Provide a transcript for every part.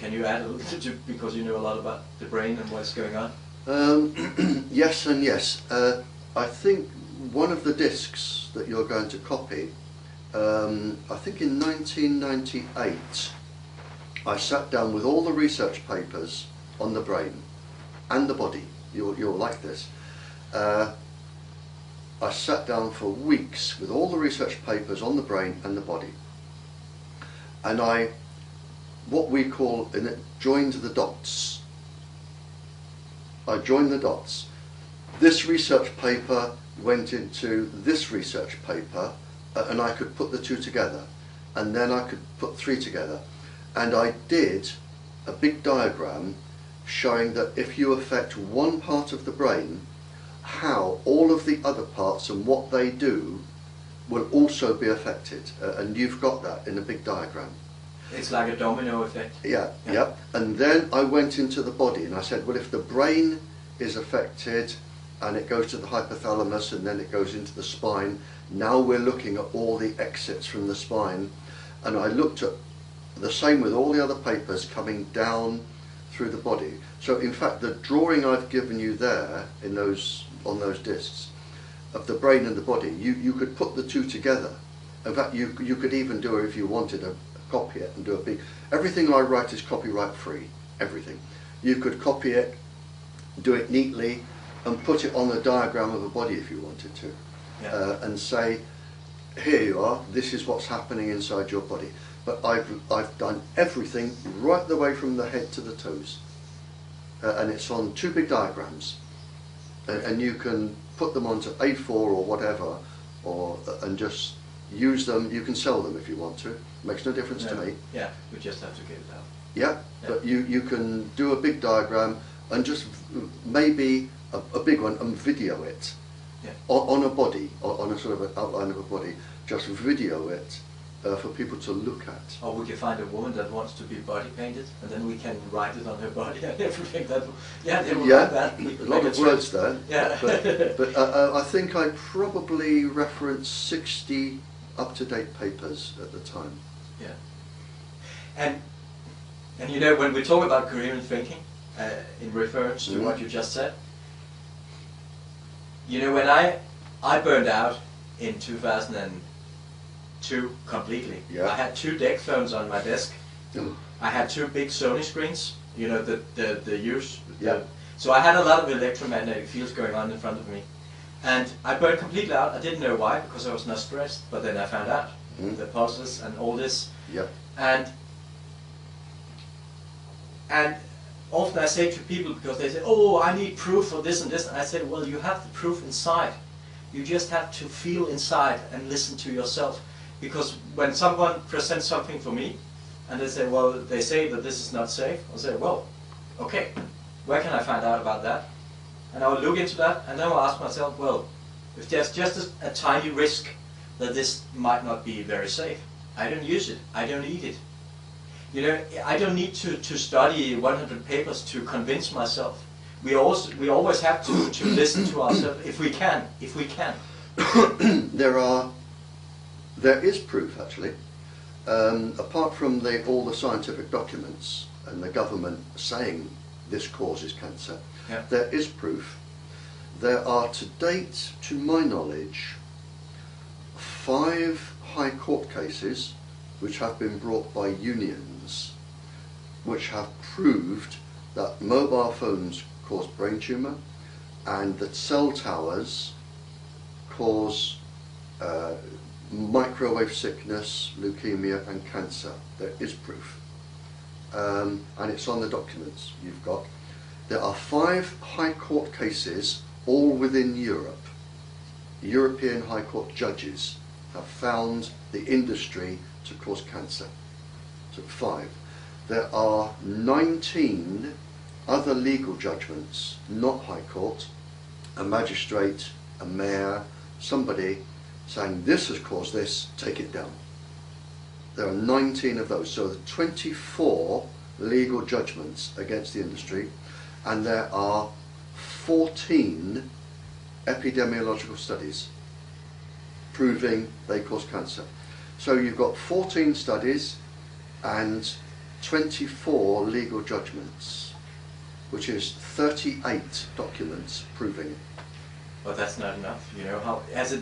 Can you add a little bit, because you know a lot about the brain and what's going on? Yes and yes. I think one of the discs that you're going to copy, I think in 1998, I sat down with all the research papers on the brain and the body. You'll like this. I sat down for weeks with all the research papers on the brain and the body, and I, what we call in it, joined the dots. I joined the dots. This research paper went into this research paper, and I could put the two together, and then I could put three together, and I did a big diagram showing that if you affect one part of the brain, how all of the other parts and what they do will also be affected, and you've got that in a big diagram. It's like a domino effect. Yeah. And then I went into the body and I said, well, if the brain is affected and it goes to the hypothalamus and then it goes into the spine, now we're looking at all the exits from the spine. And I looked at the same with all the other papers coming down through the body. So in fact, the drawing I've given you there in on those discs of the brain and the body, you could put the two together. In fact, you could even do it if you wanted to copy it and do a big, everything I write is copyright free, everything. You could copy it, do it neatly, and put it on the diagram of a body if you wanted to. Yeah. And say, here you are, this is what's happening inside your body. But I've done everything right the way from the head to the toes. And it's on two big diagrams. And you can put them onto A4 or whatever, and just use them. You can sell them if you want to. Makes no difference to me. Yeah, we just have to get it out. Yeah, but you can do a big diagram and just maybe a big one and video it on a body, on a sort of an outline of a body. Just video it for people to look at. Or we can find a woman that wants to be body painted, and then we can write it on her body and everything. They will write that. A lot of words there. Yeah. But I think I probably referenced 60 up-to-date papers at the time. Yeah. And you know, when we talk about coherent thinking, in reference to what you just said, you know, when I burned out in 2002 completely. Yeah. I had 2 deck phones on my desk. I had 2 big Sony screens, you know, the use. Yeah. So I had a lot of electromagnetic fields going on in front of me. And I burned completely out. I didn't know why, because I was not stressed, but then I found out the pulses and all this. Yeah. And often I say to people, because they say, oh, I need proof for this and this, and I say, well, you have the proof inside. You just have to feel inside and listen to yourself. Because when someone presents something for me, and they say, well, they say that this is not safe, I'll say, well, okay, where can I find out about that? And I'll look into that, and then I'll ask myself, well, if there's just a tiny risk that this might not be very safe, I don't use it, I don't eat it. You know, I don't need to study 100 papers to convince myself. We always have to listen to ourselves if we can. There is proof, actually. Apart from all the scientific documents and the government saying this causes cancer, there is proof. There are, to date, to my knowledge, 5 High Court cases which have been brought by unions, which have proved that mobile phones cause brain tumour and that cell towers cause microwave sickness, leukemia and cancer. There is proof. And it's on the documents you've got. There are 5 High Court cases, all within Europe. European High Court judges have found the industry to cause cancer. So 5. There are 19 other legal judgments, not High Court, a magistrate, a mayor, somebody saying this has caused this, take it down. There are 19 of those, so there are 24 legal judgments against the industry, and there are 14 epidemiological studies proving they cause cancer. So you've got 14 studies and 24 legal judgments, which is 38 documents proving it. But that's not enough, you know. How as a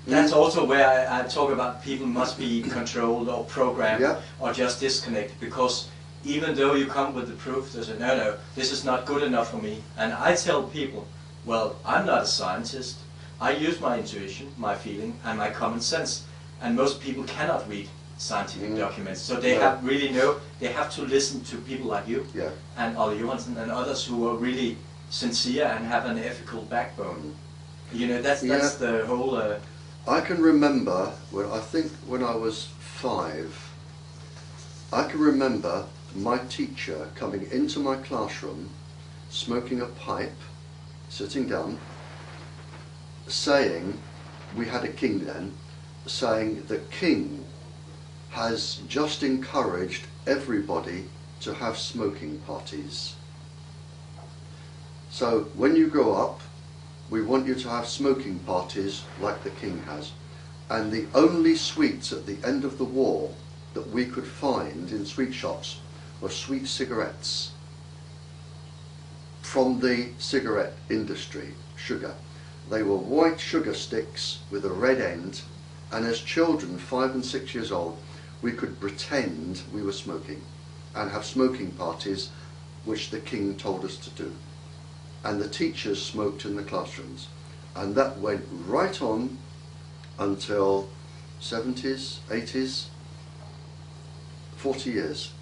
that's also where I talk about people must be controlled or programmed, Yeah. or just disconnected, because even though you come with the proof, they say, no, this is not good enough for me. And I tell people, well, I'm not a scientist. I use my intuition, my feeling, and my common sense. And most people cannot read scientific documents, so they they have to listen to people like you, and Ole Johansen and others who are really sincere and have an ethical backbone. You know, that's the whole. I can remember when I was 5, I can remember my teacher coming into my classroom, smoking a pipe, sitting down, saying, we had a king then, saying the king has just encouraged everybody to have smoking parties. So when you grow up, we want you to have smoking parties like the king has. And the only sweets at the end of the war that we could find in sweet shops were sweet cigarettes from the cigarette industry, sugar. They were white sugar sticks with a red end, and as children, 5 and 6 years old, we could pretend we were smoking and have smoking parties, which the king told us to do. And the teachers smoked in the classrooms, and that went right on until 70s, 80s, 40 years.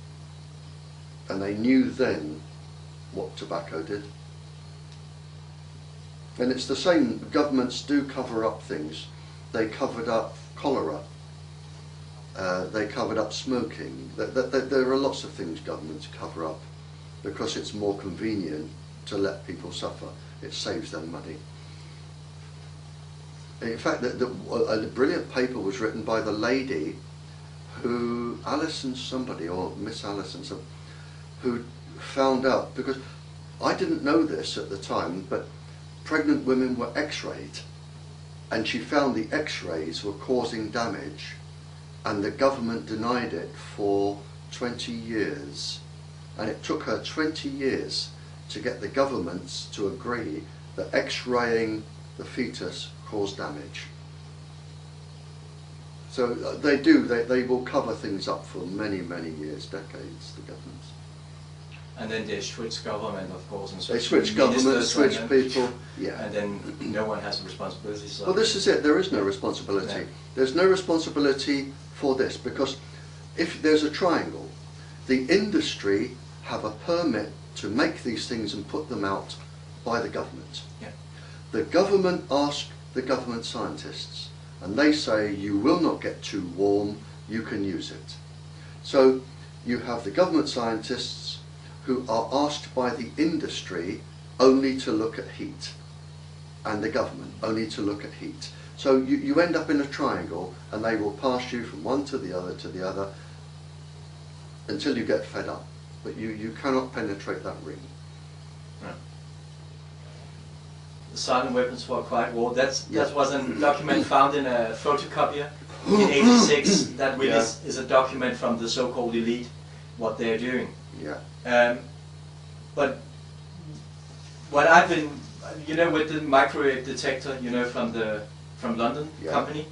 And they knew then what tobacco did. And it's the same, governments do cover up things. They covered up cholera, they covered up smoking. There are lots of things governments cover up because it's more convenient to let people suffer. It saves them money. In fact, a brilliant paper was written by the lady who, Alison somebody, or Miss Alison, who found out, because I didn't know this at the time, but pregnant women were x-rayed, and she found the x-rays were causing damage, and the government denied it for 20 years. And it took her 20 years to get the governments to agree that x-raying the fetus caused damage. So they will cover things up for many, many years, decades, the governments. And then they switch government, of course, and they switch government, switch people, and then no one has a responsibility. So well, this is it. There is no responsibility. No. There's no responsibility for this, because if there's a triangle, the industry have a permit to make these things and put them out by the government. Yeah. The government ask the government scientists, and they say you will not get too warm, you can use it. So you have the government scientists who are asked by the industry only to look at heat, and the government only to look at heat. So you end up in a triangle, and they will pass you from one to the other until you get fed up. But you cannot penetrate that ring. No. The silent weapons for a quiet war, that was a document found in a photocopier in '86. That really is a document from the so-called elite, what they're doing. Yeah. But what I've been, you know, with the microwave detector, you know, from London company,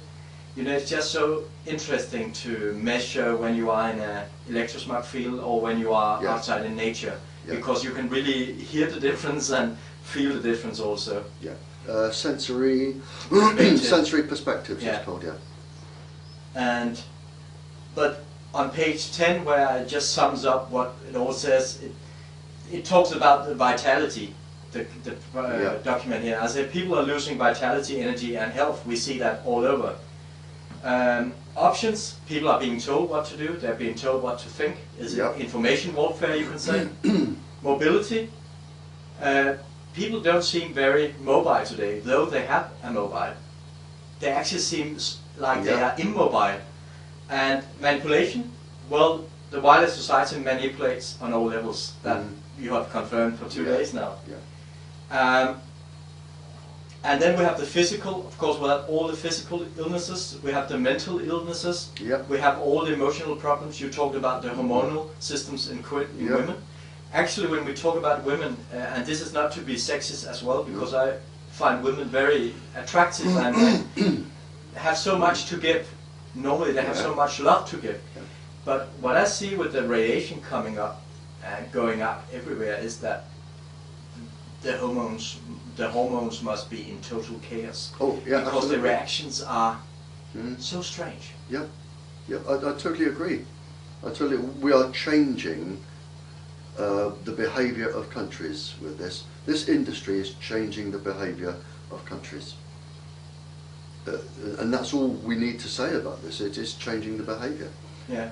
you know, it's just so interesting to measure when you are in an electrosmog field or when you are outside in nature, because you can really hear the difference and feel the difference also. Yeah. Sensory perspectives, it's called, But on page 10, where it just sums up what it all says, it talks about the vitality, the document here. I said people are losing vitality, energy and health. We see that all over. Options, people are being told what to do, they're being told what to think. Is it information warfare, you can say? Mobility. People don't seem very mobile today, though they have a mobile. They actually seem like they are immobile. And manipulation, well, the wireless society manipulates on all levels. That you have confirmed for 2 days now. And then we have the physical, of course we have all the physical illnesses, we have the mental illnesses, Yep. we have all the emotional problems. You talked about the hormonal systems in Yep. women. Actually, when we talk about women, and this is not to be sexist as well, because I find women very attractive and have so much to give. Normally they have so much love to give. Yeah. But what I see with the radiation coming up and going up everywhere is that the hormones must be in total chaos. Oh, yeah, because absolutely. the reactions are Mm. so strange. Yeah, yeah, I totally agree. We are changing the behaviour of countries with this. This industry is changing the behaviour of countries. And that's all we need to say about this. It is changing the behaviour. Yeah.